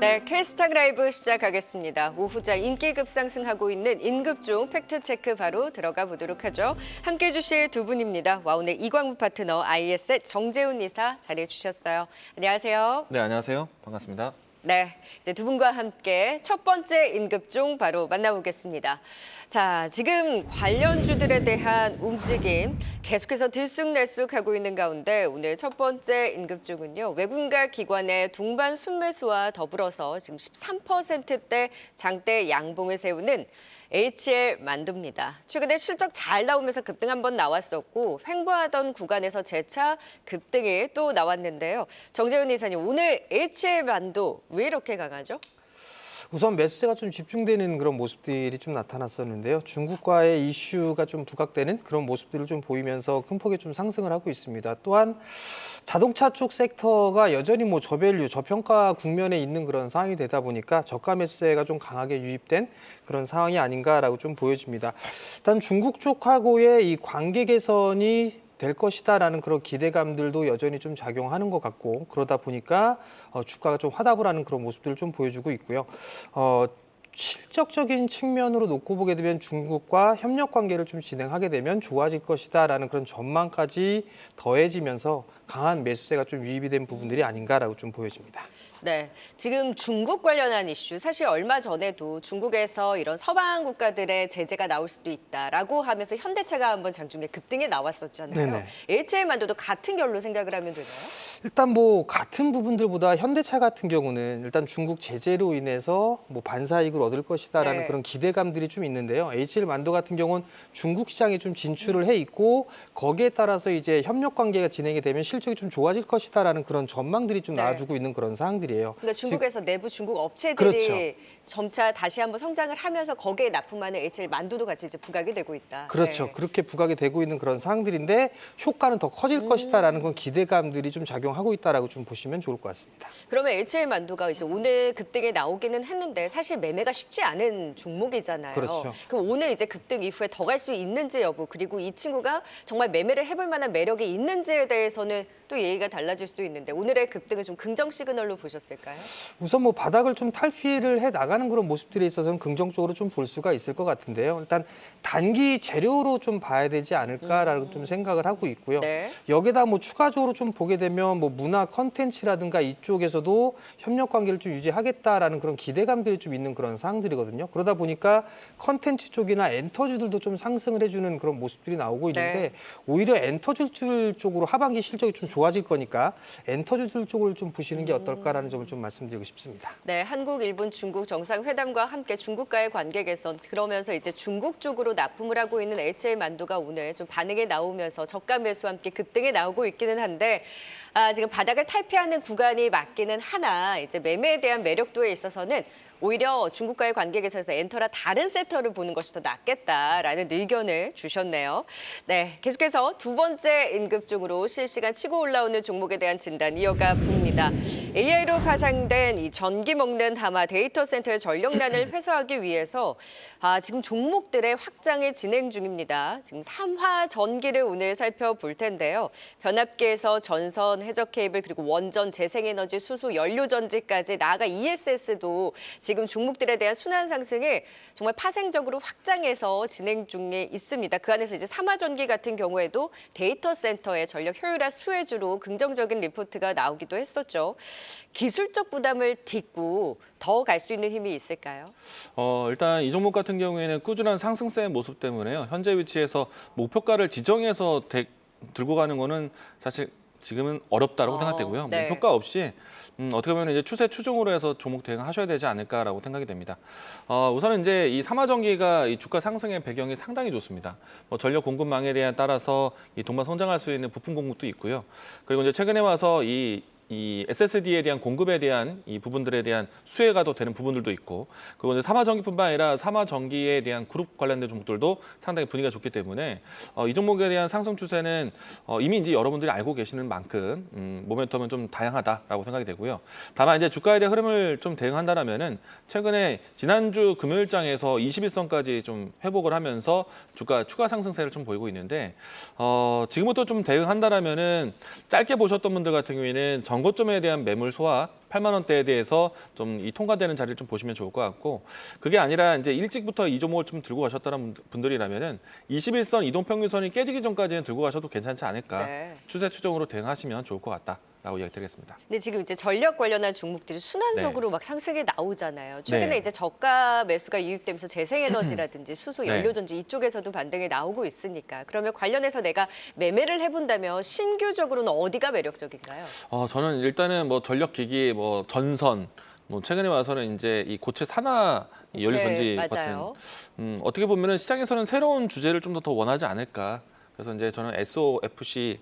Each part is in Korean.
네, K스탁 라이브 시작하겠습니다. 오후자 인기 급상승하고 있는 임급중 팩트체크 바로 들어가 보도록 하죠. 함께해 주실 두 분입니다. 와운의 이광무 파트너, IS의 정재훈 이사 자리해 주셨어요. 안녕하세요. 네, 안녕하세요. 반갑습니다. 네, 이제 두 분과 함께 첫 번째 임급중 바로 만나보겠습니다. 자, 지금 관련주들에 대한 움직임 계속해서 들쑥날쑥하고 있는 가운데 오늘 첫 번째 임급중은요. 외국인과 기관의 동반 순매수와 더불어서 지금 13%대 장대 양봉을 세우는 HL 만두입니다. 최근에 실적 잘 나오면서 급등 한번 나왔었고 횡보하던 구간에서 재차 급등이 또 나왔는데요. 정재훈 이사님, 오늘 HL 만두 왜 이렇게 강하죠? 우선 매수세가 좀 집중되는 그런 모습들이 좀 나타났었는데요. 중국과의 이슈가 좀 부각되는 그런 모습들을 좀 보이면서 큰 폭의 좀 상승을 하고 있습니다. 또한 자동차 쪽 섹터가 여전히 저밸류, 저평가 국면에 있는 그런 상황이 되다 보니까 저가 매수세가 좀 강하게 유입된 그런 상황이 아닌가라고 좀 보여집니다. 일단 중국 쪽하고의 이 관계 개선이 될 것이다라는 그런 기대감들도 여전히 좀 작용하는 것 같고, 그러다 보니까 주가가 좀 화답을 하는 그런 모습들을 좀 보여주고 있고요. 실적적인 측면으로 놓고 보게 되면 중국과 협력 관계를 좀 진행하게 되면 좋아질 것이다라는 그런 전망까지 더해지면서 강한 매수세가 좀 유입이 된 부분들이 아닌가라고 좀 보여집니다. 네, 지금 중국 관련한 이슈, 사실 얼마 전에도 중국에서 이런 서방 국가들의 제재가 나올 수도 있다라고 하면서 현대차가 한번 장중에 급등에 나왔었잖아요. 네네. HL만두도 같은 결로 생각을 하면 되나요? 일단 같은 부분들보다 현대차 같은 경우는 일단 중국 제재로 인해서 반사이익을 얻을 것이다라는 네. 그런 기대감들이 좀 있는데요. HL 만두 같은 경우는 중국 시장에 좀 진출을 해 있고, 거기에 따라서 이제 협력 관계가 진행이 되면 실적이 좀 좋아질 것이다라는 그런 전망들이 좀 네. 나와주고 있는 그런 상황들이에요. 근데 중국에서 내부 중국 업체들이 그렇죠. 점차 다시 한번 성장을 하면서 거기에 납품하는 HL 만두도 같이 이제 부각이 되고 있다. 그렇죠. 네. 그렇게 부각이 되고 있는 그런 상황들인데 효과는 더 커질 것이다라는 그런 기대감들이 좀 작용하고 있다라고 좀 보시면 좋을 것 같습니다. 그러면 HL 만두가 이제 오늘 급등에 나오기는 했는데 사실 매매가 쉽지 않은 종목이잖아요. 그렇죠. 그럼 오늘 이제 급등 이후에 더 갈 수 있는지 여부, 그리고 이 친구가 정말 매매를 해볼 만한 매력이 있는지에 대해서는 또 얘기가 달라질 수 있는데 오늘의 급등을 좀 긍정 시그널로 보셨을까요? 우선 바닥을 좀 탈피를 해 나가는 그런 모습들에 있어서는 긍정적으로 좀 볼 수가 있을 것 같은데요. 일단 단기 재료로 좀 봐야 되지 않을까라고 좀 생각을 하고 있고요. 네. 여기다 추가적으로 좀 보게 되면 문화 컨텐츠라든가 이쪽에서도 협력 관계를 좀 유지하겠다라는 그런 기대감들이 좀 있는 그런 상황들이거든요. 그러다 보니까 컨텐츠 쪽이나 엔터주들도 좀 상승을 해주는 그런 모습들이 나오고 있는데, 네. 오히려 엔터주들 쪽으로 하반기 실적이 좀 좋아질 거니까 엔터주들 쪽을 좀 보시는 게 어떨까라는 점을 좀 말씀드리고 싶습니다. 네, 한국, 일본, 중국 정상회담과 함께 중국과의 관계 개선, 그러면서 이제 중국 쪽으로 납품을 하고 있는 HL 만두가 오늘 좀 반응에 나오면서 저가 매수와 함께 급등에 나오고 있기는 한데, 지금 바닥을 탈피하는 구간이 맞기는 하나 이제 매매에 대한 매력도에 있어서는 오히려 중국과의 관계 개선에서 엔터라 다른 섹터를 보는 것이 더 낫겠다라는 의견을 주셨네요. 네, 계속해서 두 번째 임급중으로 실시간 치고 올라오는 종목에 대한 진단 이어가 봅니다. AI로 파생된 이 전기 먹는 하마 데이터 센터의 전력난을 해소하기 위해서 지금 종목들의 확장이 진행 중입니다. 지금 삼화 전기를 오늘 살펴볼 텐데요. 변압기에서 전선, 해적 케이블, 그리고 원전, 재생에너지, 수소, 연료전지까지 나아가 ESS도 지금 종목들에 대한 순환 상승을 정말 파생적으로 확장해서 진행 중에 있습니다. 그 안에서 이제 삼화전기 같은 경우에도 데이터 센터의 전력 효율화 수혜주로 긍정적인 리포트가 나오기도 했었죠. 기술적 부담을 딛고 더 갈 수 있는 힘이 있을까요? 일단 이 종목 같은 경우에는 꾸준한 상승세의 모습 때문에요. 현재 위치에서 목표가를 지정해서 들고 가는 거는 사실 지금은 어렵다고 생각되고요. 네. 목표가 없이 어떻게 보면 이제 추세 추종으로 해서 종목 대응하셔야 되지 않을까라고 생각이 됩니다. 우선은 이제 이 삼화전기가 이 주가 상승의 배경이 상당히 좋습니다. 전력 공급망에 대한 따라서 이 동반 성장할 수 있는 부품 공급도 있고요. 그리고 이제 최근에 와서 이 SSD에 대한 공급에 대한 이 부분들에 대한 수혜가 더 되는 부분들도 있고, 그리고 이제 삼화전기뿐만 아니라 삼화전기에 대한 그룹 관련된 종목들도 상당히 분위기가 좋기 때문에 이 종목에 대한 상승 추세는 이미 이제 여러분들이 알고 계시는 만큼 모멘텀은 좀 다양하다라고 생각이 되고요. 다만 이제 주가에 대한 흐름을 좀 대응한다라면은 최근에 지난주 금요일장에서 21선까지 좀 회복을 하면서 주가 추가 상승세를 좀 보이고 있는데, 지금부터 좀 대응한다라면은 짧게 보셨던 분들 같은 경우에는 전고점에 대한 매물 소화 8만 원대에 대해서 좀 이 통과되는 자리를 좀 보시면 좋을 것 같고 그게 아니라 이제 일찍부터 이 종목을 좀 들고 가셨다는 분들이라면은 21선 이동평균선이 깨지기 전까지는 들고 가셔도 괜찮지 않을까. 네. 추세 추종으로 대응하시면 좋을 것 같다라고 이야기 드리겠습니다. 근데 지금 이제 전력 관련한 종목들이 순환적으로 막 상승에 나오잖아요. 최근에 네. 이제 저가 매수가 유입되면서 재생에너지라든지 수소, 네. 연료전지 이쪽에서도 반등이 나오고 있으니까 그러면 관련해서 내가 매매를 해본다면 신규적으로는 어디가 매력적인가요? 저는 일단은 뭐 전력기기, 뭐 전선, 뭐 최근에 와서는 이제 이 고체 산화 이 연료전지 네, 같은 맞아요. 어떻게 보면은 시장에서는 새로운 주제를 좀 더 원하지 않을까. 그래서 이제 저는 SOFC,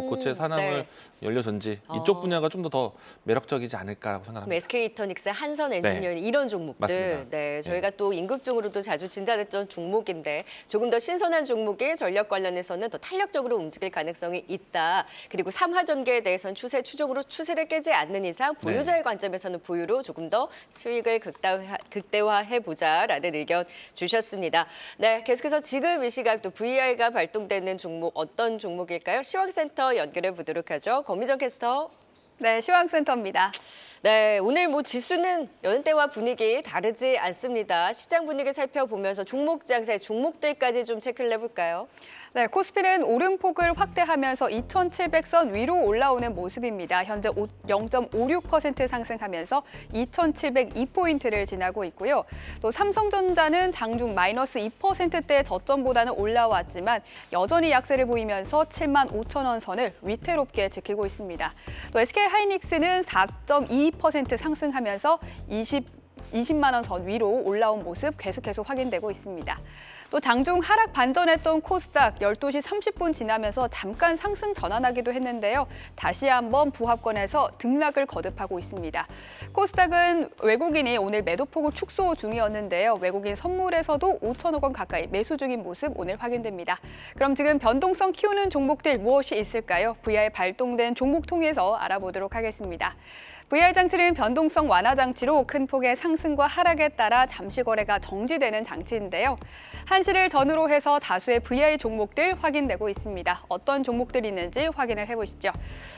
고체 산화물 네. 연료전지 이쪽 어. 분야가 좀 더 매력적이지 않을까라고 그럼 생각합니다. SK이터닉스, 한선 엔지니어링 이런 종목들, 맞습니다. 네, 저희가 또 임급종으로도 자주 진단했던 종목인데 조금 더 신선한 종목이 전력 관련해서는 더 탄력적으로 움직일 가능성이 있다. 그리고 삼화전기에 대해서는 추세 추종으로 추세를 깨지 않는 이상 보유자의 관점에서는 보유로 조금 더 수익을 극대화해 보자라는 의견 주셨습니다. 네, 계속해서 지금 이 시각 또 VR가 발동되는 종목 어떤 종목일까요? 시황센터 연결해 보도록 하죠. 권미정 캐스터. 네, 시황센터입니다. 네, 오늘 뭐 지수는 연때와 분위기 다르지 않습니다. 시장 분위기 살펴보면서 종목 장세, 종목들까지 좀 체크를 해볼까요? 네, 코스피는 오름폭을 확대하면서 2,700선 위로 올라오는 모습입니다. 현재 0.56% 상승하면서 2,702포인트를 지나고 있고요. 또 삼성전자는 장중 마이너스 2%대 저점보다는 올라왔지만 여전히 약세를 보이면서 7만 5천 원 선을 위태롭게 지키고 있습니다. 또 SK하이닉스는 4.22% 상승하면서 20만 원 선 위로 올라온 모습 계속해서 확인되고 있습니다. 또 장중 하락 반전했던 코스닥 12시 30분 지나면서 잠깐 상승 전환하기도 했는데요. 다시 한번 부합권에서 등락을 거듭하고 있습니다. 코스닥은 외국인이 오늘 매도폭을 축소 중이었는데요. 외국인 선물에서도 5천억 원 가까이 매수 중인 모습 오늘 확인됩니다. 그럼 지금 변동성 키우는 종목들 무엇이 있을까요? VR 발동된 종목 통해서 알아보도록 하겠습니다. VR 장치는 변동성 완화 장치로 큰 폭의 상승과 하락에 따라 잠시 거래가 정지되는 장치인데요. 한시를 전후로 해서 다수의 VR 종목들 확인되고 있습니다. 어떤 종목들이 있는지 확인을 해보시죠.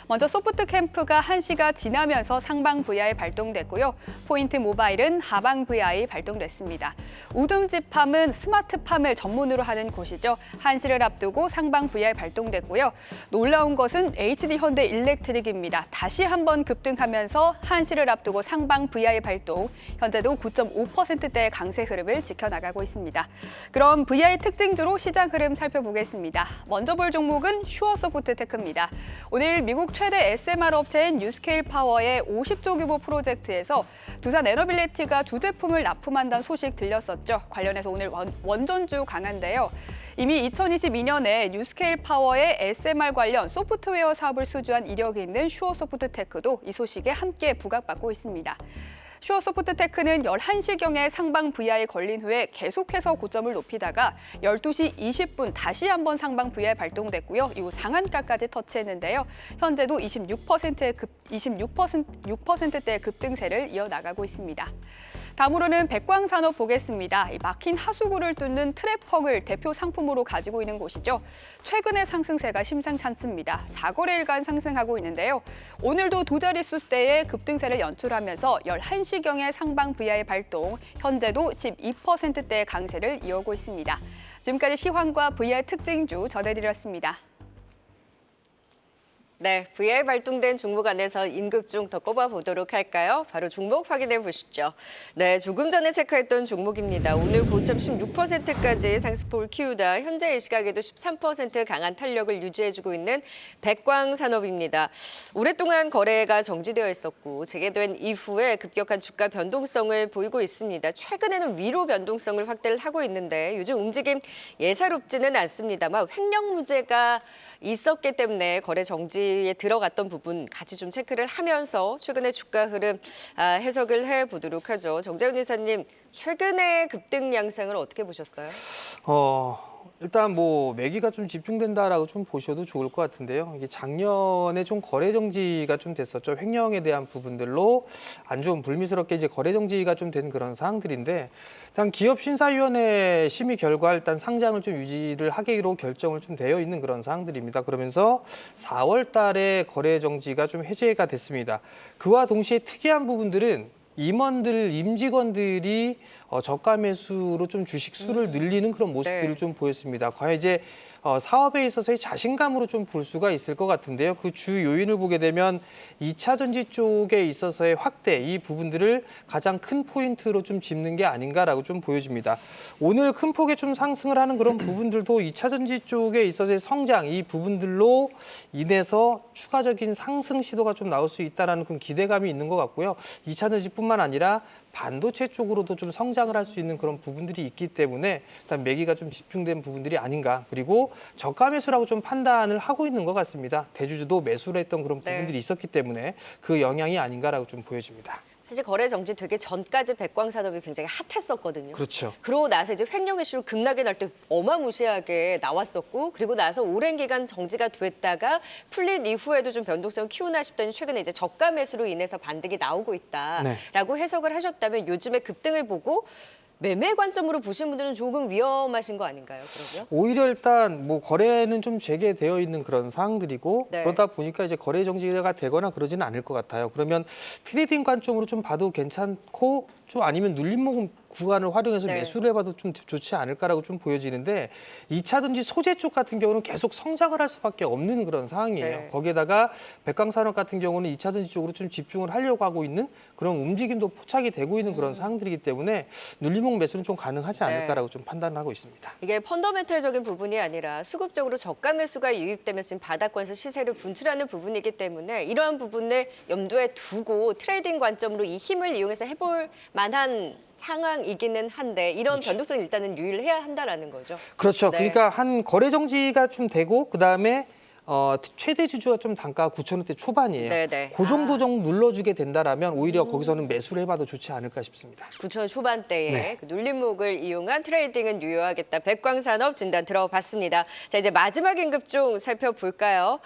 먼저 소프트캠프가 한시가 지나면서 상방 VR 발동됐고요. 포인트 모바일은 하방 VR 발동됐습니다. 우듬지팜은 스마트팜을 전문으로 하는 곳이죠. 한시를 앞두고 상방 VR 발동됐고요. 놀라운 것은 HD현대 일렉트릭입니다. 다시 한번 급등하면서 한시를 앞두고 상방 VR 발동, 현재도 9.5%대의 강세 흐름을 지켜나가고 있습니다. 그럼 VR 특징주로 시장 흐름 살펴보겠습니다. 먼저 볼 종목은 슈어소프트테크입니다. 오늘 미국 최대 SMR 업체인 뉴스케일 파워의 50조 규모 프로젝트에서 두산 에너빌리티가 주제품을 납품한다는 소식 들렸었죠. 관련해서 오늘 원전주 강한데요. 이미 2022년에 뉴스케일 파워의 SMR 관련 소프트웨어 사업을 수주한 이력이 있는 슈어소프트테크도 이 소식에 함께 부각받고 있습니다. 슈어소프트테크는 11시경에 상방 VR에 걸린 후에 계속해서 고점을 높이다가 12시 20분 다시 한번 상방 VR 발동됐고요. 이후 상한가까지 터치했는데요. 현재도 26%대의 급등세를 이어나가고 있습니다. 다음으로는 백광산업 보겠습니다. 막힌 하수구를 뚫는 트랩펑을 대표 상품으로 가지고 있는 곳이죠. 최근의 상승세가 심상치 않습니다. 4거래일간 상승하고 있는데요. 오늘도 두 자릿수대의 급등세를 연출하면서 11시경에 상방 VR 발동, 현재도 12%대의 강세를 이어오고 있습니다. 지금까지 시황과 VR 특징주 전해드렸습니다. 네, VR 발동된 종목 안에서 임급중 더 꼽아보도록 할까요? 바로 종목 확인해 보시죠. 네, 조금 전에 체크했던 종목입니다. 오늘 고점 16%까지 상승폭을 키우다 현재 이 시각에도 13% 강한 탄력을 유지해주고 있는 백광산업입니다. 오랫동안 거래가 정지되어 있었고 재개된 이후에 급격한 주가 변동성을 보이고 있습니다. 최근에는 위로 변동성을 확대를 하고 있는데 요즘 움직임 예사롭지는 않습니다만 횡령무죄가 있었기 때문에 거래 정지에 들어갔던 부분 같이 좀 체크를 하면서 최근의 주가 흐름 해석을 해보도록 하죠. 정재훈 이사님, 최근의 급등 양상을 어떻게 보셨어요? 일단 뭐 매기가 좀 집중된다라고 좀 보셔도 좋을 것 같은데요. 이게 작년에 좀 거래 정지가 좀 됐었죠. 횡령에 대한 부분들로 안 좋은 불미스럽게 이제 거래 정지가 좀 된 그런 사항들인데, 일단 기업 심사위원회 심의 결과 일단 상장을 좀 유지를 하기로 결정을 좀 되어 있는 그런 사항들입니다. 그러면서 4월 달에 거래 정지가 좀 해제가 됐습니다. 그와 동시에 특이한 부분들은 임원들, 임직원들이 저가 매수로 좀 주식 수를 늘리는 그런 모습들을 네. 좀 보였습니다. 과연 이제 사업에 있어서의 자신감으로 좀 볼 수가 있을 것 같은데요. 그 주 요인을 보게 되면 2차 전지 쪽에 있어서의 확대, 이 부분들을 가장 큰 포인트로 좀 짚는 게 아닌가라고 좀 보여집니다. 오늘 큰 폭의 좀 상승을 하는 그런 부분들도 2차 전지 쪽에 있어서의 성장, 이 부분들로 인해서 추가적인 상승 시도가 좀 나올 수 있다는 그런 기대감이 있는 것 같고요. 2차 전지뿐만 아니라 반도체 쪽으로도 좀 성장을 할 수 있는 그런 부분들이 있기 때문에 일단 매기가 좀 집중된 부분들이 아닌가. 그리고 저가 매수라고 좀 판단을 하고 있는 것 같습니다. 대주주도 매수를 했던 그런 네. 부분들이 있었기 때문에 그 영향이 아닌가라고 좀 보여집니다. 사실 거래 정지 되기 전까지 백광산업이 굉장히 핫했었거든요. 그렇죠. 그러고 나서 이제 횡령 이슈로 급락이 날 때 어마무시하게 나왔었고, 그리고 나서 오랜 기간 정지가 됐다가 풀린 이후에도 좀 변동성을 키우나 싶더니 최근에 이제 저가 매수로 인해서 반등이 나오고 있다라고 해석을 하셨다면, 요즘에 급등을 보고 매매 관점으로 보시는 분들은 조금 위험하신 거 아닌가요, 그러면? 오히려 일단 뭐 거래는 좀 재개되어 있는 그런 사항들이고, 네. 그러다 보니까 이제 거래 정지가 되거나 그러지는 않을 것 같아요. 그러면 트레이딩 관점으로 좀 봐도 괜찮고, 좀 아니면 눌림목 구간을 활용해서 네. 매수를 해봐도 좀 좋지 않을까라고 좀 보여지는데, 2차 전지 소재 쪽 같은 경우는 계속 성장을 할 수밖에 없는 그런 상황이에요. 네. 거기에다가 백광산업 같은 경우는 2차 전지 쪽으로 좀 집중을 하려고 하고 있는 그런 움직임도 포착이 되고 있는 그런 상황들이기 때문에 눌림목 매수는 좀 가능하지 않을까라고 좀 판단을 하고 있습니다. 이게 펀더멘털적인 부분이 아니라 수급적으로 저가 매수가 유입되면서 지금 바닥권에서 시세를 분출하는 부분이기 때문에, 이러한 부분을 염두에 두고 트레이딩 관점으로 이 힘을 이용해서 해볼 만한 상황이기는 한데, 이런 변동성 일단은 유의를 해야 한다라는 거죠. 그렇죠. 네. 그러니까 한 거래 정지가 좀 되고, 그다음에 최대 주주가 좀 단가가 9,000원대 초반이에요. 네네. 그 정도 정도 눌러주게 된다라면 오히려 거기서는 매수를 해봐도 좋지 않을까 싶습니다. 9천 초반대에 네. 그 눌림목을 이용한 트레이딩은 유효하겠다. 백광산업 진단 들어봤습니다. 자, 이제 마지막 임급종 살펴볼까요?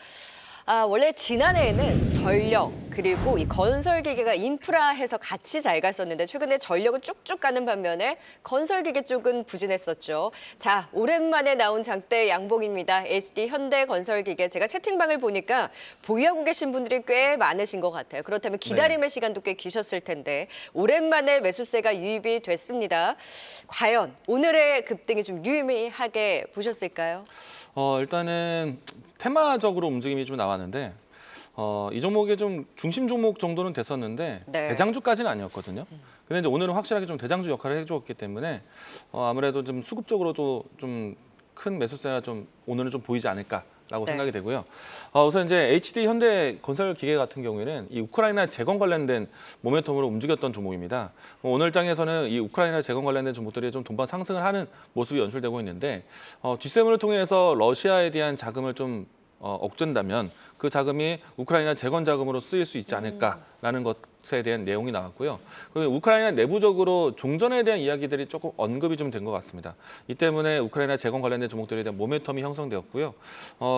원래 지난해에는 전력 그리고 이 건설기계가 인프라해서 같이 잘 갔었는데, 최근에 전력은 쭉쭉 가는 반면에 건설기계 쪽은 부진했었죠. 자, 오랜만에 나온 장대 양봉입니다. HD 현대건설기계. 제가 채팅방을 보니까 보유하고 계신 분들이 꽤 많으신 것 같아요. 그렇다면 기다림의 시간도 꽤 기셨을 텐데, 오랜만에 매수세가 유입이 됐습니다. 과연 오늘의 급등이 좀 유의미하게 보셨을까요? 일단은 테마적으로 움직임이 좀 나왔는데, 이 종목의 좀 중심 종목 정도는 됐었는데 네. 대장주까지는 아니었거든요. 근데 이제 오늘은 확실하게 좀 대장주 역할을 해주었기 때문에 아무래도 좀 수급적으로도 좀 큰 매수세가 좀 오늘은 좀 보이지 않을까라고 네. 생각이 되고요. 우선 이제 HD 현대건설기계 같은 경우에는 이 우크라이나 재건 관련된 모멘텀으로 움직였던 종목입니다. 오늘 장에서는 이 우크라이나 재건 관련된 종목들이 좀 동반 상승을 하는 모습이 연출되고 있는데, G7을 통해서 러시아에 대한 자금을 좀 억제한다면 그 자금이 우크라이나 재건 자금으로 쓰일 수 있지 않을까라는 것에 대한 내용이 나왔고요. 그리고 우크라이나 내부적으로 종전에 대한 이야기들이 조금 언급이 좀 된 것 같습니다. 이 때문에 우크라이나 재건 관련된 종목들에 대한 모멘텀이 형성되었고요.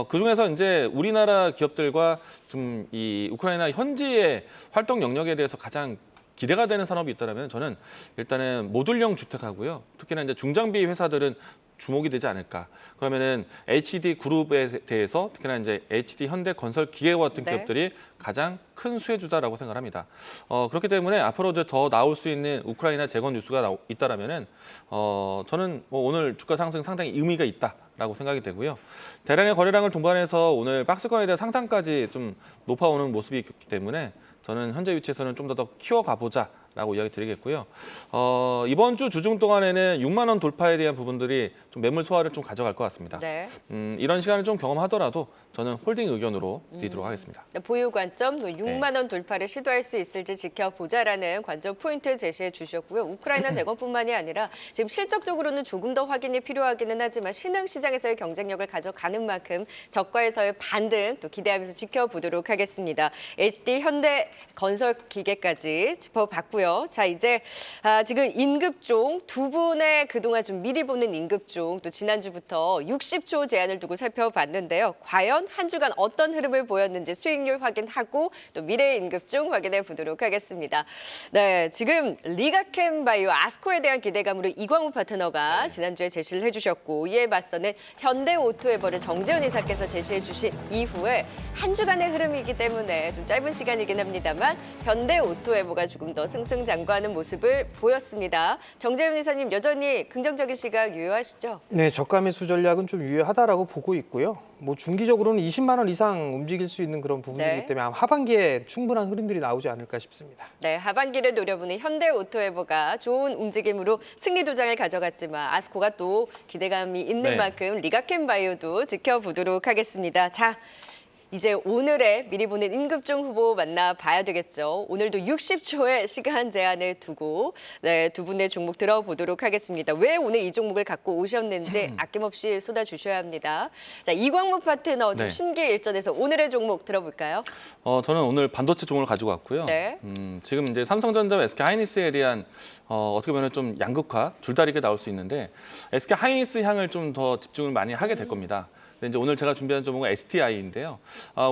그중에서 이제 우리나라 기업들과 좀 이 우크라이나 현지의 활동 영역에 대해서 가장 기대가 되는 산업이 있다면 저는 일단은 모듈형 주택하고요. 특히나 이제 중장비 회사들은 주목이 되지 않을까. 그러면은 HD 그룹에 대해서 특히나 이제 HD 현대건설 기계와 같은 네. 기업들이 가장 큰 수혜주다라고 생각합니다. 그렇기 때문에 앞으로 이제 더 나올 수 있는 우크라이나 재건 뉴스가 있다라면은 저는 뭐 오늘 주가 상승 상당히 의미가 있다라고 생각이 되고요. 대량의 거래량을 동반해서 오늘 박스권에 대한 상단까지 좀 높아오는 모습이 있기 때문에 저는 현재 위치에서는 좀 더 키워가보자라고 이야기 드리겠고요. 이번 주 주중 동안에는 6만 원 돌파에 대한 부분들이 좀 매물 소화를 좀 가져갈 것 같습니다. 네. 이런 시간을 좀 경험하더라도 저는 홀딩 의견으로 드리도록 하겠습니다. 보유 관점, 6만 원 돌파를 시도할 수 있을지 지켜보자라는 관점 포인트 제시해 주셨고요. 우크라이나 재건뿐만이 아니라 지금 실적적으로는 조금 더 확인이 필요하기는 하지만 신흥시장에서의 경쟁력을 가져가는 만큼 저가에서의 반등 또 기대하면서 지켜보도록 하겠습니다. HD 현대건설기계까지 짚어봤고요. 있고요. 자, 이제 지금 임급종 두 분의 그동안 좀 미리 보는 임급종 또 지난주부터 60초 제한을 두고 살펴봤는데요. 과연 한 주간 어떤 흐름을 보였는지 수익률 확인하고 또 미래 임급종 확인해 보도록 하겠습니다. 네, 지금 리가캠바이오 아스코에 대한 기대감으로 이광우 파트너가 지난주에 제시를 해주셨고 이에 맞서는 현대오토에버를 정재훈 이사께서 제시해 주신 이후에 한 주간의 흐름이기 때문에 좀 짧은 시간이긴 합니다만 현대오토에버가 조금 더 승승장구하는 모습을 보였습니다. 정재훈 이사님 여전히 긍정적인 시각 유효하시죠? 네, 저가 매수 전략은 좀 유효하다라고 보고 있고요. 뭐 중기적으로는 20만 원 이상 움직일 수 있는 그런 부분이기 네. 때문에 아마 하반기에 충분한 흐름들이 나오지 않을까 싶습니다. 네, 하반기를 노려보는 현대오토에버가 좋은 움직임으로 승리 도장을 가져갔지만 아스코가 또 기대감이 있는 네. 만큼 리가캠바이오도 지켜보도록 하겠습니다. 자, 이제 오늘의 미리 보는 임급종 후보 만나봐야 되겠죠. 오늘도 60초의 시간 제한을 두고 두 분의 종목 들어보도록 하겠습니다. 왜 오늘 이 종목을 갖고 오셨는지 아낌없이 쏟아주셔야 합니다. 자, 이광무 파트너 좀 네. 심기일전에서 오늘의 종목 들어볼까요? 저는 오늘 반도체 종목을 가지고 왔고요. 네. 지금 이제 삼성전자와 SK하이닉스에 대한 어떻게 보면 좀 양극화, 줄다리기가 나올 수 있는데 SK하이닉스 향을 좀 더 집중을 많이 하게 될 겁니다. 근데 이제 오늘 제가 준비한 종목은 STI인데요.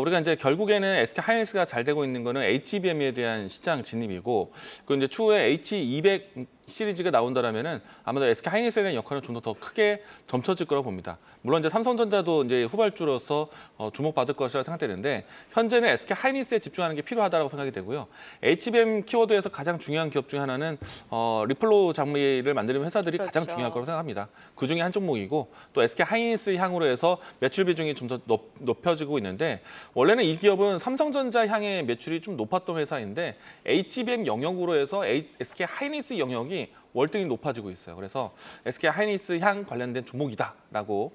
우리가 이제 결국에는 SK하이닉스가 잘 되고 있는 거는 HBM에 대한 시장 진입이고, 그 이제 추후에 H200 시리즈가 나온다라면은 아마도 SK하이닉스에 대한 역할은 좀 더 크게 점쳐질 거라고 봅니다. 물론 이제 삼성전자도 이제 후발주로서 주목받을 것이라고 생각되는데 현재는 SK하이닉스에 집중하는 게 필요하다고 생각이 되고요. HBM 키워드에서 가장 중요한 기업 중에 하나는 리플로 장비를 만드는 회사들이 그렇죠. 가장 중요할 거라고 생각합니다. 그 중에 한 종목이고 또 SK하이닉스 향으로 해서 매출 비중이 좀 더 높여지고 있는데 원래는 이 기업은 삼성전자 향의 매출이 좀 높았던 회사인데 HBM 영역으로 해서 SK하이닉스 영역이 월등히 높아지고 있어요. 그래서 SK하이닉스 향 관련된 종목이다라고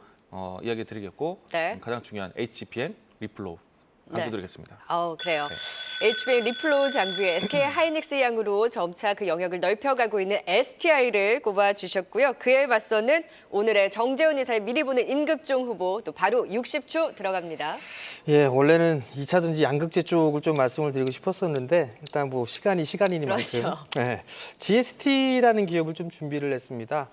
이야기 드리겠고 네. 가장 중요한 HBM 리플로 강조드리겠습니다. 그래요. HBM 리플로우 장비의 SK하이닉스 양으로 점차 그 영역을 넓혀가고 있는 STI를 꼽아주셨고요. 그에 맞서는 오늘의 정재훈 이사의 미리 보는 임급종 후보 또 바로 60초 들어갑니다. 예, 원래는 2차전지 양극재 쪽을 좀 말씀을 드리고 싶었었는데 일단 뭐 시간이니만큼 그렇죠. 네, GST라는 기업을 좀 준비를 했습니다.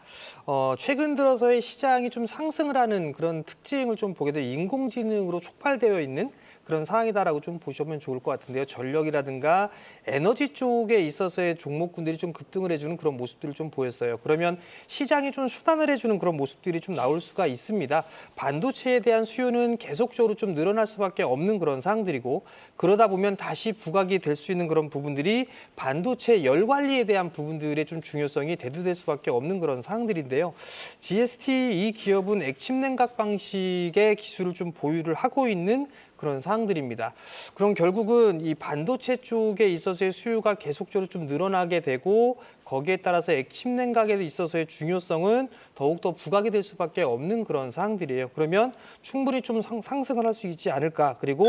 최근 들어서의 시장이 좀 상승을 하는 그런 특징을 좀 보게 되면 인공지능으로 촉발되어 있는 그런 상황이다라고 좀 보시면 좋을 것 같은데요. 전력이라든가 에너지 쪽에 있어서의 종목군들이 좀 급등을 해주는 그런 모습들을 좀 보였어요. 그러면 시장이 좀 순환을 해주는 그런 모습들이 좀 나올 수가 있습니다. 반도체에 대한 수요는 계속적으로 좀 늘어날 수밖에 없는 그런 상황들이고 그러다 보면 다시 부각이 될 수 있는 그런 부분들이 반도체 열 관리에 대한 부분들의 좀 중요성이 대두될 수밖에 없는 그런 상황들인데요. GST 이 기업은 액침 냉각 방식의 기술을 좀 보유를 하고 있는 그런 사항들입니다. 그럼 결국은 이 반도체 쪽에 있어서의 수요가 계속적으로 좀 늘어나게 되고 거기에 따라서 액침 냉각에 있어서의 중요성은 더욱더 부각이 될 수밖에 없는 그런 사항들이에요. 그러면 충분히 좀 상승을 할 수 있지 않을까. 그리고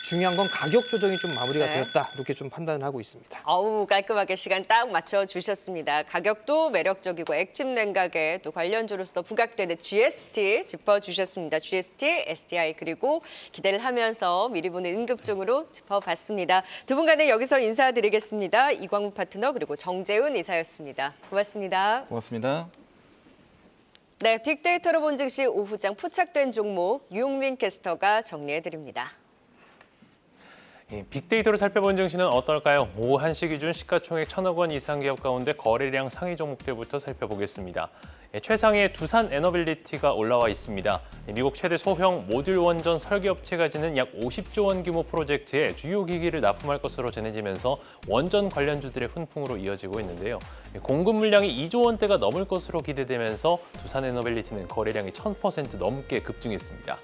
중요한 건 가격 조정이 좀 마무리가 네. 되었다. 이렇게 좀 판단을 하고 있습니다. 깔끔하게 시간 딱 맞춰주셨습니다. 가격도 매력적이고 액침 냉각에 또 관련주로서 부각되는 GST 짚어주셨습니다. GST, STI 그리고 기대를 하면서 미리 보는 임급종으로 짚어봤습니다. 두 분간에 여기서 인사드리겠습니다. 이광무 파트너 그리고 정재훈 이사였습니다. 고맙습니다. 고맙습니다. 네, 빅데이터로 본 즉시 오후장 포착된 종목 유용민 캐스터가 정리해드립니다. 빅데이터로 살펴본 증시는 어떨까요? 오후 1시 기준 시가총액 1,000억 원 이상 기업 가운데 거래량 상위 종목들부터 살펴보겠습니다. 최상위에 두산 에너빌리티가 올라와 있습니다. 미국 최대 소형 모듈 원전 설계업체가 지는 약 50조 원 규모 프로젝트에 주요 기기를 납품할 것으로 전해지면서 원전 관련주들의 훈풍으로 이어지고 있는데요. 공급 물량이 2조 원대가 넘을 것으로 기대되면서 두산 에너빌리티는 거래량이 1000% 넘게 급증했습니다.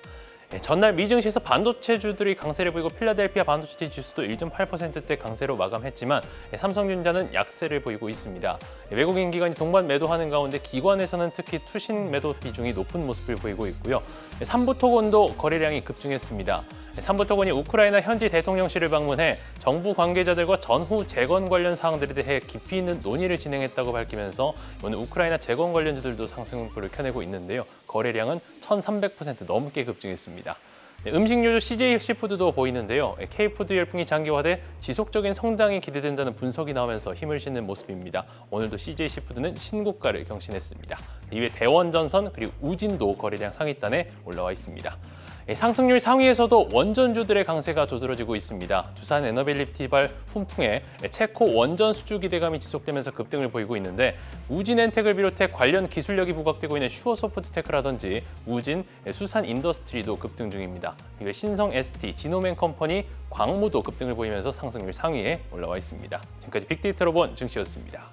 전날 미증시에서 반도체주들이 강세를 보이고 필라델피아 반도체 지수도 1.8%대 강세로 마감했지만 삼성전자는 약세를 보이고 있습니다. 외국인 기관이 동반 매도하는 가운데 기관에서는 특히 투신 매도 비중이 높은 모습을 보이고 있고요. 삼부토건도 거래량이 급증했습니다. 삼부토건이 우크라이나 현지 대통령실을 방문해 정부 관계자들과 전후 재건 관련 사항들에 대해 깊이 있는 논의를 진행했다고 밝히면서 오늘 우크라이나 재건 관련주들도 상승세를 켜내고 있는데요. 거래량은 1,300% 넘게 급증했습니다. 음식료주 CJ 시푸드도 보이는데요. K푸드 열풍이 장기화돼 지속적인 성장이 기대된다는 분석이 나오면서 힘을 싣는 모습입니다. 오늘도 CJ 시푸드는 신고가를 경신했습니다. 이외 대원전선 그리고 우진도 거래량 상위단에 올라와 있습니다. 상승률 상위에서도 원전주들의 강세가 두드러지고 있습니다. 두산 에너빌리티발 훈풍에 체코 원전 수주 기대감이 지속되면서 급등을 보이고 있는데 우진엔텍을 비롯해 관련 기술력이 부각되고 있는 슈어소프트테크라든지 우진, 수산 인더스트리도 급등 중입니다. 이외 신성 ST, 지노맨 컴퍼니, 광무도 급등을 보이면서 상승률 상위에 올라와 있습니다. 지금까지 빅데이터로 본 증시였습니다.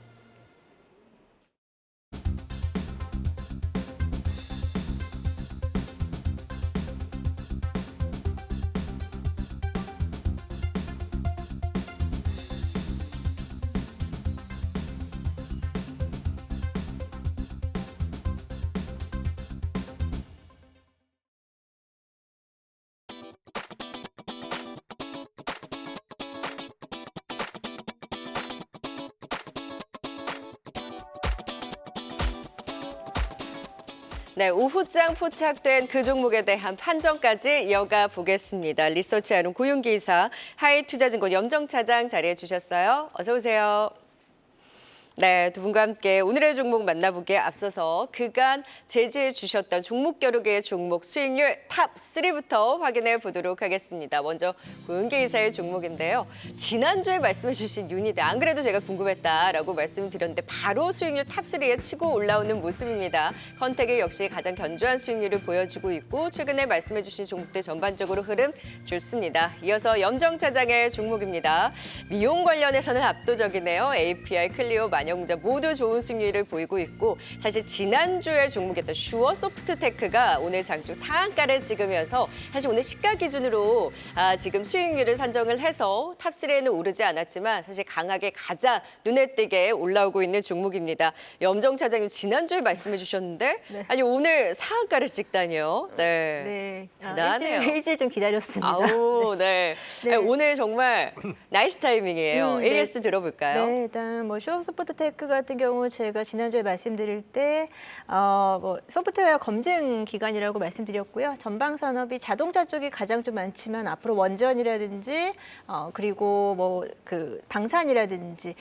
네, 오후장 포착된 그 종목에 대한 판정까지 이어가 보겠습니다. 리서치하는 고윤기 이사, 하이투자증권 염정차장 자리해 주셨어요. 어서 오세요. 네, 두 분과 함께 오늘의 종목 만나보기에 앞서서 그간 제지해 주셨던 종목 겨루기의 종목 수익률 탑 3부터 확인해 보도록 하겠습니다. 먼저 고윤기 이사의 종목인데요. 지난주에 말씀해 주신 유니드, 안 그래도 제가 궁금했다라고 말씀드렸는데 바로 수익률 탑 3에 치고 올라오는 모습입니다. 컨택이 역시 가장 견조한 수익률을 보여주고 있고 최근에 말씀해 주신 종목들 전반적으로 흐름 좋습니다. 이어서 염정차장의 종목입니다. 미용 관련해서는 압도적이네요. API, 클리오, 영자 모두 좋은 수익률을 보이고 있고 사실 지난주에 종목이었던 슈어소프트테크가 오늘 장중 상한가를 찍으면서 사실 오늘 시가 기준으로 지금 수익률을 산정을 해서 탑3에는 오르지 않았지만 사실 강하게 가장 눈에 띄게 올라오고 있는 종목입니다. 염정 차장님 지난주에 말씀해 주셨는데 네. 아니 오늘 상한가를 찍다니요. 네. 네. 대단하네요. 일주일 좀 기다렸습니다. 아우, 네. 네. 아니, 오늘 정말 나이스 타이밍이에요. 네. AS 들어볼까요? 네, 일단 뭐 슈어소프트테크 같은 경우 제가 지난주에 말씀드릴 때 뭐 소프트웨어 검증 기간이라고 말씀드렸고요. 전방 산업이 자동차 쪽이 가장 좀 많지만 앞으로 원전이라든지 그리고 뭐 그 방산이라든지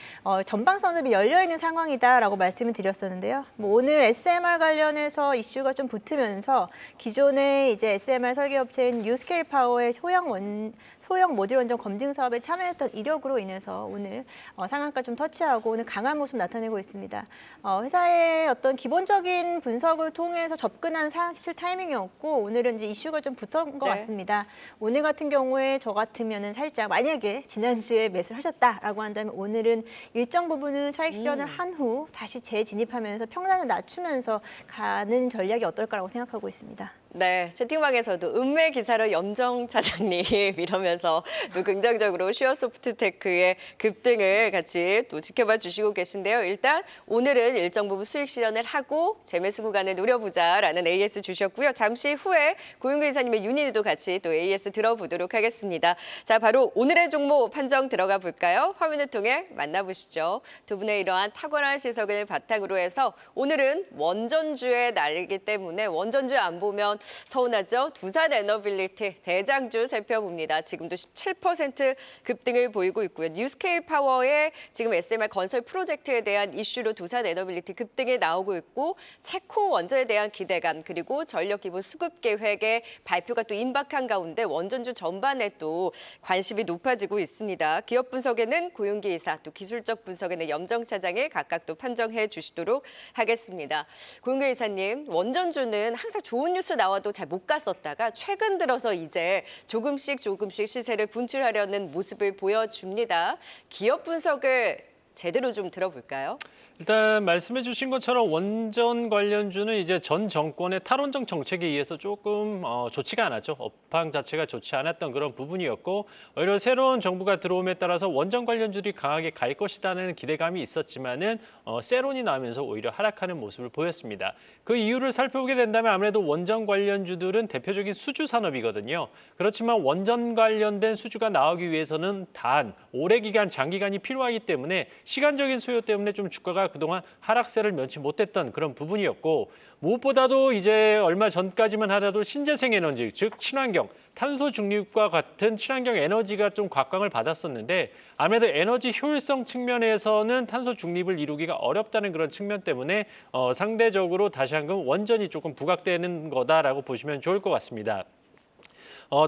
전방 산업이 열려 있는 상황이다라고 말씀을 드렸었는데요. 뭐 오늘 SMR 관련해서 이슈가 좀 붙으면서 기존의 이제 SMR 설계업체인 유스케일 파워의 소형 모듈 원전 검증 사업에 참여했던 이력으로 인해서 오늘 상한가 좀 터치하고 오늘 강한 모습 나타내고 있습니다. 회사의 어떤 기본적인 분석을 통해서 접근한 사실 타이밍이었고 오늘은 이제 이슈가 좀 붙은 것 네. 같습니다. 오늘 같은 경우에 저 같으면은 살짝 만약에 지난주에 매수를 하셨다라고 한다면 오늘은 일정 부분은 차익 실현을 한 후 다시 재진입하면서 평단을 낮추면서 가는 전략이 어떨까라고 생각하고 있습니다. 네, 채팅방에서도 음매 기사로 염정 차장님 이러면서 또 긍정적으로 슈어소프트테크의 급등을 같이 또 지켜봐 주시고 계신데요. 일단 오늘은 일정 부분 수익 실현을 하고 재매수 구간을 노려보자라는 AS 주셨고요. 잠시 후에 고윤구 이사님의 유니드도 같이 또 AS 들어보도록 하겠습니다. 자, 바로 오늘의 종목 판정 들어가 볼까요? 화면을 통해 만나보시죠. 두 분의 이러한 탁월한 시석을 바탕으로 해서 오늘은 원전주의 날이기 때문에 원전주 안 보면 서운하죠. 두산 에너빌리티 대장주 살펴봅니다. 지금도 17% 급등을 보이고 있고요. 뉴스케일 파워의 지금 SMR 건설 프로젝트에 대한 이슈로 두산 에너빌리티 급등이 나오고 있고 체코 원전에 대한 기대감 그리고 전력 기본 수급 계획의 발표가 또 임박한 가운데 원전주 전반에 또 관심이 높아지고 있습니다. 기업 분석에는 고윤기 이사, 또 기술적 분석에는 염정 차장이 각각 또 판정해 주시도록 하겠습니다. 고윤기 이사님, 원전주는 항상 좋은 뉴스 나와도 잘 못 갔었다가 최근 들어서 이제 조금씩 시세를 분출하려는 모습을 보여줍니다. 기업 분석을 제대로 좀 들어볼까요? 일단 말씀해 주신 것처럼 원전 관련주는 이제 전 정권의 탈원전 정책에 의해서 조금 좋지가 않았죠. 업황 자체가 좋지 않았던 그런 부분이었고 오히려 새로운 정부가 들어옴에 따라서 원전 관련주들이 강하게 갈 것이라는 기대감이 있었지만은 세론이 나면서 오히려 하락하는 모습을 보였습니다. 그 이유를 살펴보게 된다면 아무래도 원전 관련주들은 대표적인 수주 산업이거든요. 그렇지만 원전 관련된 수주가 나오기 위해서는 단 오래 기간, 장기간이 필요하기 때문에 시간적인 소요 때문에 좀 주가가 주가가 그동안 하락세를 면치 못했던 그런 부분이었고 무엇보다도 이제 얼마 전까지만 하더라도 신재생 에너지, 즉 친환경, 탄소 중립과 같은 친환경 에너지가 좀 곽광을 받았었는데 아무래도 에너지 효율성 측면에서는 탄소 중립을 이루기가 어렵다는 그런 측면 때문에 상대적으로 다시 한번 원전이 조금 부각되는 거다라고 보시면 좋을 것 같습니다.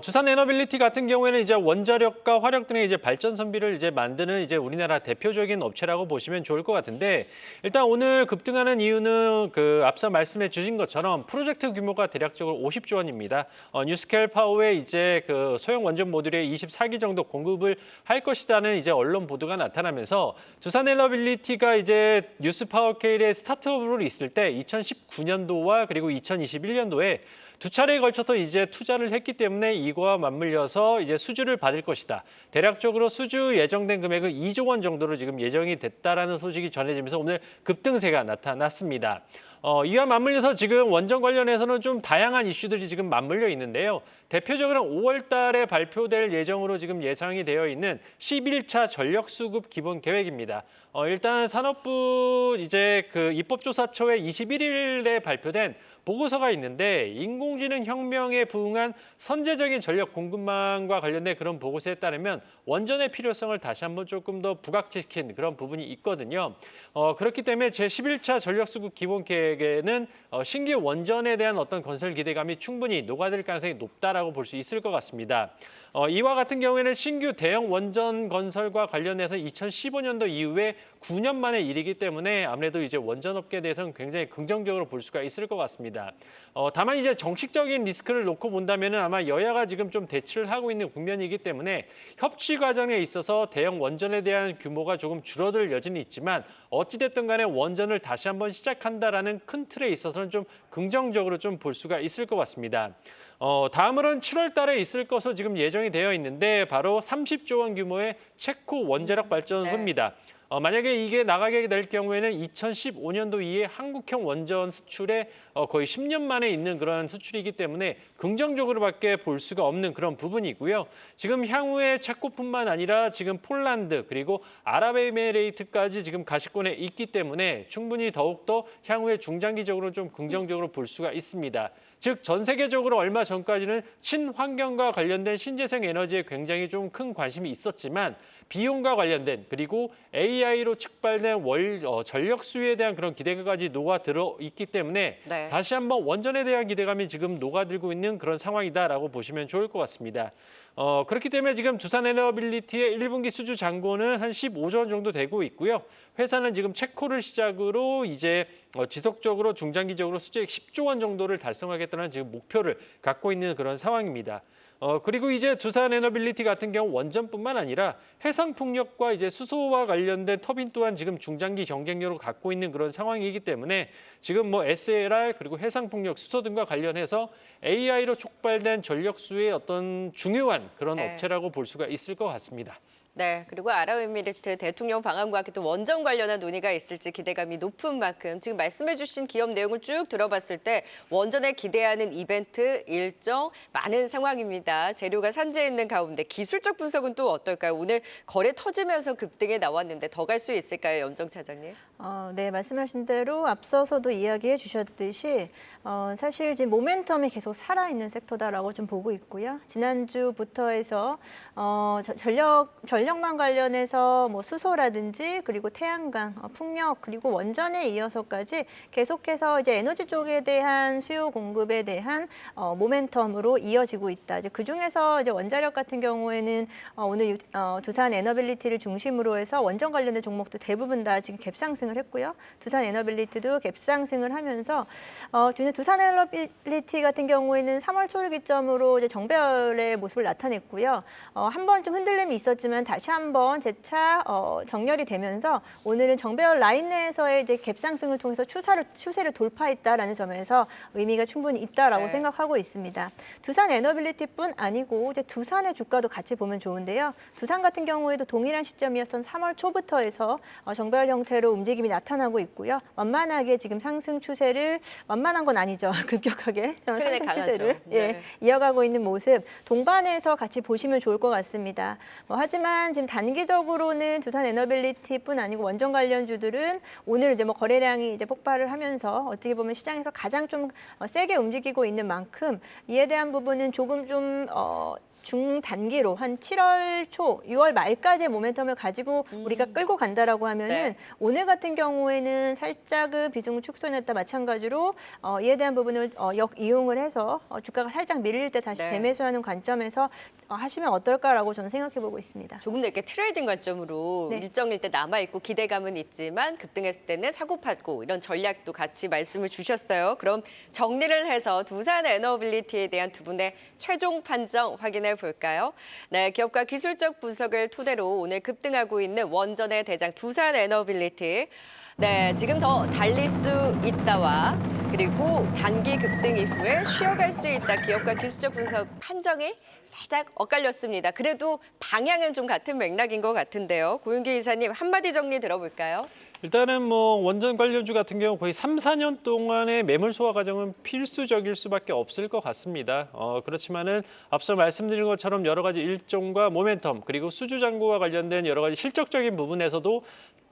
두산 에너빌리티 같은 경우에는 이제 원자력과 화력 등의 이제 발전 선비를 이제 만드는 이제 우리나라 대표적인 업체라고 보시면 좋을 것 같은데 일단 오늘 급등하는 이유는 앞서 말씀해 주신 것처럼 프로젝트 규모가 대략적으로 50조 원입니다. 뉴스케일 파워에 이제 소형 원전 모듈의 24기 정도 공급을 할 것이라는 이제 언론 보도가 나타나면서 두산 에너빌리티가 이제 뉴스파워케일의 스타트업으로 있을 때 2019년도와 그리고 2021년도에 두 차례에 걸쳐서 이제 투자를 했기 때문에 이거와 맞물려서 이제 수주를 받을 것이다. 대략적으로 수주 예정된 금액은 2조 원 정도로 지금 예정이 됐다라는 소식이 전해지면서 오늘 급등세가 나타났습니다. 이와 맞물려서 지금 원전 관련해서는 좀 다양한 이슈들이 지금 맞물려 있는데요. 대표적으로 5월 달에 발표될 예정으로 지금 예상이 되어 있는 11차 전력수급 기본 계획입니다. 일단 산업부 이제 입법조사처에 21일에 발표된 보고서가 있는데 인공지능 혁명에 부응한 선제적인 전력 공급망과 관련된 그런 보고서에 따르면 원전의 필요성을 다시 한번 조금 더 부각시킨 그런 부분이 있거든요. 그렇기 때문에 제11차 전력수급 기본 계획에는 신규 원전에 대한 어떤 건설 기대감이 충분히 녹아들 가능성이 높다라고 볼 수 있을 것 같습니다. 이와 같은 경우에는 신규 대형 원전 건설과 관련해서 2015년도 이후에 9년 만의 일이기 때문에 아무래도 이제 원전업계에 대해서는 굉장히 긍정적으로 볼 수가 있을 것 같습니다. 다만 이제 정식적인 리스크를 놓고 본다면 아마 여야가 지금 좀 대치를 하고 있는 국면이기 때문에 협치 과정에 있어서 대형 원전에 대한 규모가 조금 줄어들 여지는 있지만 어찌됐든 간에 원전을 다시 한번 시작한다라는 큰 틀에 있어서는 좀 긍정적으로 좀 볼 수가 있을 것 같습니다. 다음으로는 7월 달에 있을 것으로 지금 예정이 되어 있는데 바로 30조 원 규모의 체코 원자력 발전소입니다. 만약에 이게 나가게 될 경우에는 2015년도 이후에 한국형 원전 수출에 거의 10년 만에 있는 그런 수출이기 때문에 긍정적으로밖에 볼 수가 없는 그런 부분이고요. 지금 향후에 체코뿐만 아니라 지금 폴란드 그리고 아랍에미레이트까지 지금 가시권에 있기 때문에 충분히 더욱더 향후에 중장기적으로 좀 긍정적으로 볼 수가 있습니다. 즉 전 세계적으로 얼마 전까지는 친환경과 관련된 신재생 에너지에 굉장히 좀 큰 관심이 있었지만 비용과 관련된 그리고 AI로 촉발된 전력 수요에 대한 그런 기대감까지 녹아들어 있기 때문에 네. 다시 한번 원전에 대한 기대감이 지금 녹아들고 있는 그런 상황이다라고 보시면 좋을 것 같습니다. 그렇기 때문에 지금 두산 에너빌리티의 1분기 수주 잔고는 한 15조 원 정도 되고 있고요. 회사는 지금 체코를 시작으로 이제 지속적으로 중장기적으로 수주액 10조 원 정도를 달성하겠다는 지금 목표를 갖고 있는 그런 상황입니다. 그리고 이제 두산 에너빌리티 같은 경우 원전뿐만 아니라 해상풍력과 이제 수소와 관련된 터빈 또한 지금 중장기 경쟁력을 갖고 있는 그런 상황이기 때문에 지금 SLR 그리고 해상풍력, 수소 등과 관련해서 AI로 촉발된 전력 수요의 어떤 중요한 그런 업체라고 볼 수가 있을 것 같습니다. 네, 그리고 아랍에미리트 대통령 방한과 함께 또 원전 관련한 논의가 있을지 기대감이 높은 만큼 지금 말씀해주신 기업 내용을 쭉 들어봤을 때 원전에 기대하는 이벤트, 일정 많은 상황입니다. 재료가 산재해 있는 가운데 기술적 분석은 또 어떨까요? 오늘 거래 터지면서 급등에 나왔는데 더 갈 수 있을까요, 염정 차장님? 네, 말씀하신 대로 앞서서도 이야기해 주셨듯이 사실 지금 모멘텀이 계속 살아있는 섹터다라고 좀 보고 있고요. 지난주부터 해서 전력망 관련해서 수소라든지 그리고 태양광, 풍력 그리고 원전에 이어서까지 계속해서 이제 에너지 쪽에 대한 수요 공급에 대한 모멘텀으로 이어지고 있다. 이제 그 중에서 이제 원자력 같은 경우에는 오늘 두산 에너빌리티를 중심으로 해서 원전 관련된 종목도 대부분 다 지금 갭상승을 했고요. 두산 에너빌리티도 갭상승을 하면서 두산 에너빌리티 같은 경우에는 3월 초를 기점으로 이제 정배열의 모습을 나타냈고요. 한번 좀 흔들림이 있었지만 다시 한번 재차 정렬이 되면서 오늘은 정배열 라인 내에서의 이제 갭상승을 통해서 추세를 돌파했다라는 점에서 의미가 충분히 있다라고 생각하고 있습니다. 두산 에너빌리티뿐 아니고 이제 두산의 주가도 같이 보면 좋은데요. 두산 같은 경우에도 동일한 시점이었던 3월 초부터 해서 정배열 형태로 움직이 움직임이 나타나고 있고요. 완만하게 지금 상승 추세를 완만한 건 아니죠. 급격하게 최근에 상승 강하죠. 추세를 네. 이어가고 있는 모습 동반해서 같이 보시면 좋을 것 같습니다. 하지만 지금 단기적으로는 두산 에너빌리티뿐 아니고 원전 관련주들은 오늘 이제 거래량이 이제 폭발을 하면서 어떻게 보면 시장에서 가장 좀 세게 움직이고 있는 만큼 이에 대한 부분은 조금 좀 중단기로 한 7월 초, 6월 말까지의 모멘텀을 가지고 우리가 끌고 간다라고 하면은 네. 오늘 같은 경우에는 살짝의 비중 축소했다 마찬가지로 이에 대한 부분을 역이용을 해서 주가가 살짝 밀릴 때 다시 네. 재매수하는 관점에서 하시면 어떨까라고 저는 생각해 보고 있습니다. 조금 더 이렇게 트레이딩 관점으로 네. 일정일 때 남아있고 기대감은 있지만 급등했을 때는 사고팔고 이런 전략도 같이 말씀을 주셨어요. 그럼 정리를 해서 두산 에너빌리티에 대한 두 분의 최종 판정 확인해 볼까요? 네, 기업가 기술적 분석을 토대로 오늘 급등하고 있는 원전의 대장 두산 에너빌리티. 네, 지금 더 달릴 수 있다와 그리고 단기 급등 이후에 쉬어갈 수 있다. 기업가 기술적 분석 판정이 살짝 엇갈렸습니다. 그래도 방향은 좀 같은 맥락인 것 같은데요. 고윤기 이사님 한마디 정리 들어볼까요? 일단은 원전 관련주 같은 경우 거의 3, 4년 동안의 매물 소화 과정은 필수적일 수밖에 없을 것 같습니다. 그렇지만은 앞서 말씀드린 것처럼 여러 가지 일정과 모멘텀 그리고 수주 잔고와 관련된 여러 가지 실적적인 부분에서도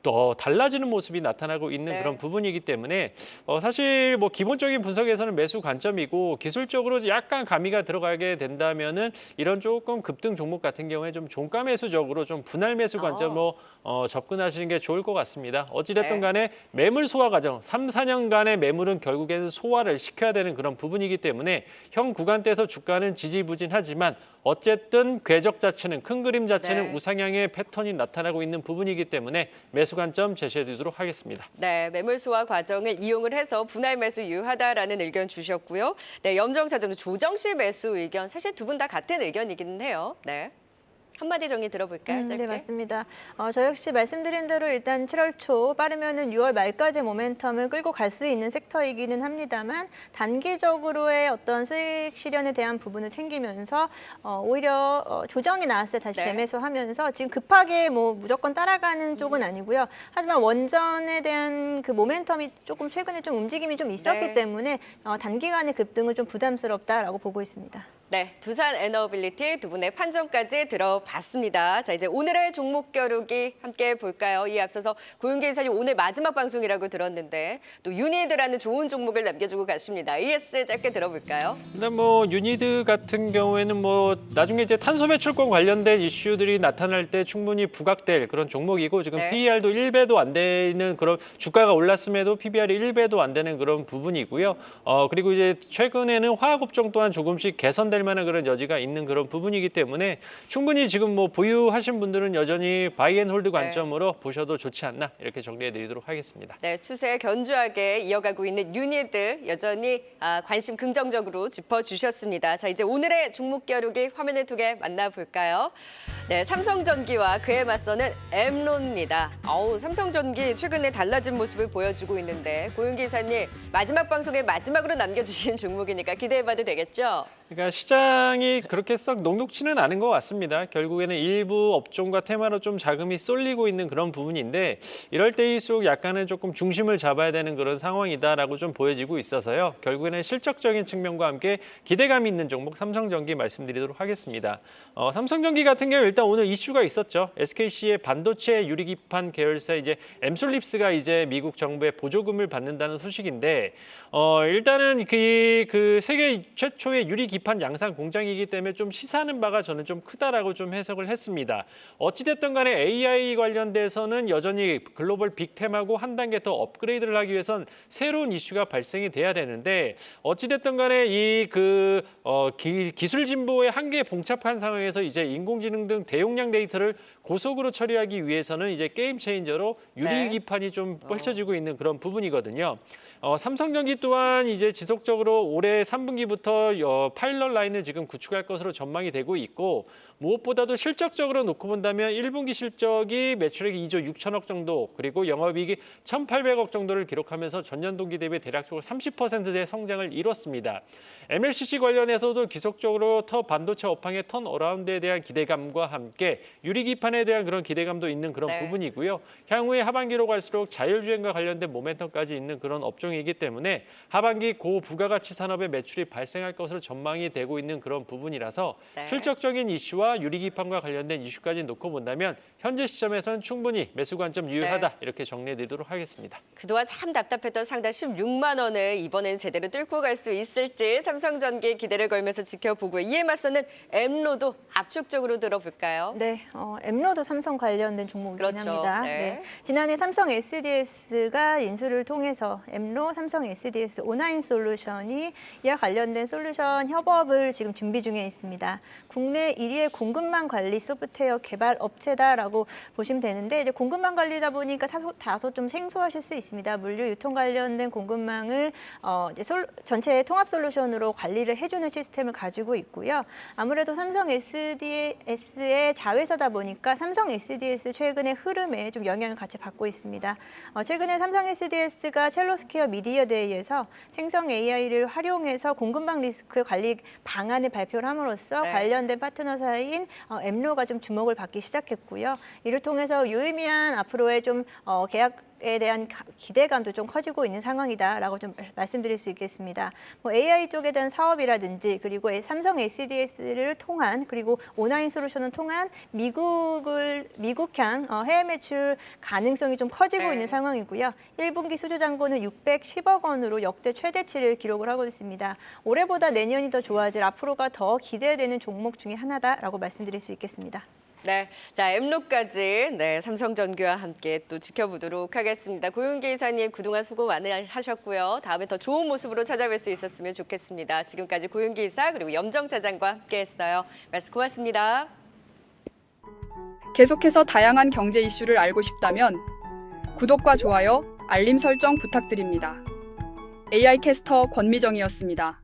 더 달라지는 모습이 나타나고 있는 네. 그런 부분이기 때문에 사실 기본적인 분석에서는 매수 관점이고 기술적으로 약간 가미가 들어가게 된다면은 이런 조금 급등 종목 같은 경우에 좀 종가 매수적으로 좀 분할 매수 관점으로 접근하시는 게 좋을 것 같습니다. 어찌됐든 간에 매물 소화 과정 3, 4년간의 매물은 결국에는 소화를 시켜야 되는 그런 부분이기 때문에 현 구간대에서 주가는 지지부진하지만 어쨌든 궤적 자체는 큰 그림 자체는 네. 우상향의 패턴이 나타나고 있는 부분이기 때문에 매수 관점 제시해 드리도록 하겠습니다. 네, 매물 소화 과정을 이용을 해서 분할 매수 유효하다라는 의견 주셨고요. 네, 염정차점 조정 시 매수 의견 사실 두 분 다 같은 의견이기는 해요. 네. 한마디 정리 들어볼까요? 짧게? 네, 맞습니다. 저 역시 말씀드린 대로 일단 7월 초 빠르면은 6월 말까지 모멘텀을 끌고 갈 수 있는 섹터이기는 합니다만 단기적으로의 어떤 수익 실현에 대한 부분을 챙기면서 오히려 조정이 나왔을 때 다시 네. 재매수하면서 지금 급하게 무조건 따라가는 쪽은 아니고요. 하지만 원전에 대한 그 모멘텀이 조금 최근에 좀 움직임이 좀 있었기 네. 때문에 단기간의 급등은 좀 부담스럽다라고 보고 있습니다. 네, 두산 에너빌리티 두 분의 판정까지 들어봤습니다. 자, 이제 오늘의 종목 겨루기 함께 볼까요? 이에 앞서서 고윤기 이사님 오늘 마지막 방송이라고 들었는데 또 유니드라는 좋은 종목을 남겨주고 가십니다. ES 짧게 들어볼까요? 일단 유니드 같은 경우에는 나중에 이제 탄소 배출권 관련된 이슈들이 나타날 때 충분히 부각될 그런 종목이고 지금 네. PER도 1배도 안 되는 그런 주가가 올랐음에도 PBR이 1배도 안 되는 그런 부분이고요. 그리고 이제 최근에는 화학업종 또한 조금씩 개선될 만한 그런 여지가 있는 그런 부분이기 때문에 충분히 지금 보유하신 분들은 여전히 바이앤홀드 관점으로 보셔도 좋지 않나 이렇게 정리해 드리도록 하겠습니다. 네, 추세 견조하게 이어가고 있는 유니드 여전히 관심 긍정적으로 짚어주셨습니다. 자, 이제 오늘의 종목 겨루기 화면을 통해 만나볼까요? 네, 삼성전기와 그에 맞서는 엠론입니다. 삼성전기 최근에 달라진 모습을 보여주고 있는데 고윤기 이사님 마지막 방송에 마지막으로 남겨주신 종목이니까 기대해봐도 되겠죠? 그러니까 시장이 그렇게 썩 녹록지는 않은 것 같습니다. 결국에는 일부 업종과 테마로 좀 자금이 쏠리고 있는 그런 부분인데 이럴 때일수록 약간은 조금 중심을 잡아야 되는 그런 상황이다라고 좀 보여지고 있어서요. 결국에는 실적적인 측면과 함께 기대감이 있는 종목 삼성전기 말씀드리도록 하겠습니다. 삼성전기 같은 경우 일단 오늘 이슈가 있었죠. SKC의 반도체 유리기판 계열사 이제 엠솔립스가 이제 미국 정부의 보조금을 받는다는 소식인데 일단은 그 세계 최초의 유리기판 양산 공장이기 때문에 좀 시사하는 바가 저는 좀 크다라고 좀 해석을 했습니다. 어찌됐든 간에 AI 관련돼서는 여전히 글로벌 빅템하고 한 단계 더 업그레이드를 하기 위해선 새로운 이슈가 발생이 돼야 되는데 어찌됐든 간에 이 기술 진보의 한계에 봉착한 상황에서 이제 인공지능 등 대용량 데이터를 고속으로 처리하기 위해서는 이제 게임 체인저로 유리기판이 좀 펼쳐지고 있는 그런 부분이거든요. 삼성전기 또한 이제 지속적으로 올해 3분기부터 파일럿 라인을 지금 구축할 것으로 전망이 되고 있고 무엇보다도 실적적으로 놓고 본다면 1분기 실적이 매출액이 2조 6천억 정도 그리고 영업이익이 1,800억 정도를 기록하면서 전년 동기 대비 대략적으로 30%의 성장을 이뤘습니다. MLCC 관련해서도 지속적으로 반도체 업황의 턴어라운드에 대한 기대감과 함께 유리기판에 대한 그런 기대감도 있는 그런 네. 부분이고요. 향후에 하반기로 갈수록 자율주행과 관련된 모멘텀까지 있는 그런 업종이기 때문에 하반기 고부가가치 산업의 매출이 발생할 것으로 전망이 되고 있는 그런 부분이라서 네. 실적적인 이슈와 유리기판과 관련된 이슈까지 놓고 본다면 현재 시점에서는 충분히 매수 관점 유효하다 이렇게 정리해드리도록 하겠습니다. 그동안 참 답답했던 상단 16만 원을 이번엔 제대로 뚫고 갈 수 있을지 삼성전기에 기대를 걸면서 지켜보고요. 이에 맞서는 엠로도 압축적으로 들어볼까요? 네, 엠로도 삼성 관련된 종목이긴 그렇죠. 합니다. 네. 지난해 삼성 SDS가 인수를 통해서 엠로, 삼성 SDS, 오나인 솔루션이 이와 관련된 솔루션 협업을 지금 준비 중에 있습니다. 국내 1위의 공급망 관리 소프트웨어 개발 업체다라고 보시면 되는데 이제 공급망 관리다 보니까 다소 좀 생소하실 수 있습니다. 물류 유통 관련된 공급망을 이제 전체 통합 솔루션으로 관리를 해주는 시스템을 가지고 있고요. 아무래도 삼성 SDS의 자회사다 보니까 삼성 SDS 최근의 흐름에 좀 영향을 같이 받고 있습니다. 최근에 삼성 SDS가 첼로스퀘어 미디어데이에서 생성 AI를 활용해서 공급망 리스크 관리 방안을 발표를 함으로써 네. 관련된 파트너사인 엠로가 좀 주목을 받기 시작했고요. 이를 통해서 유의미한 앞으로의 좀 계약에 대한 기대감도 좀 커지고 있는 상황이다라고 좀 말씀드릴 수 있겠습니다. 뭐 AI 쪽에 대한 사업이라든지 그리고 삼성 SDS를 통한 그리고 오나인 솔루션을 통한 미국향 해외 매출 가능성이 좀 커지고 네. 있는 상황이고요. 1분기 수주 잔고는 610억 원으로 역대 최대치를 기록을 하고 있습니다. 올해보다 내년이 더 좋아질 앞으로가 더 기대되는 종목 중에 하나다라고 말씀드릴 수 있겠습니다. 네, 자 엠로까지 삼성전기와 함께 또 지켜보도록 하겠습니다. 고윤기 이사님 그동안 수고 많이 하셨고요. 다음에 더 좋은 모습으로 찾아뵐 수 있었으면 좋겠습니다. 지금까지 고윤기 이사 그리고 염정 차장과 함께했어요. 말씀 고맙습니다. 계속해서 다양한 경제 이슈를 알고 싶다면 구독과 좋아요, 알림 설정 부탁드립니다. AI 캐스터 권미정이었습니다.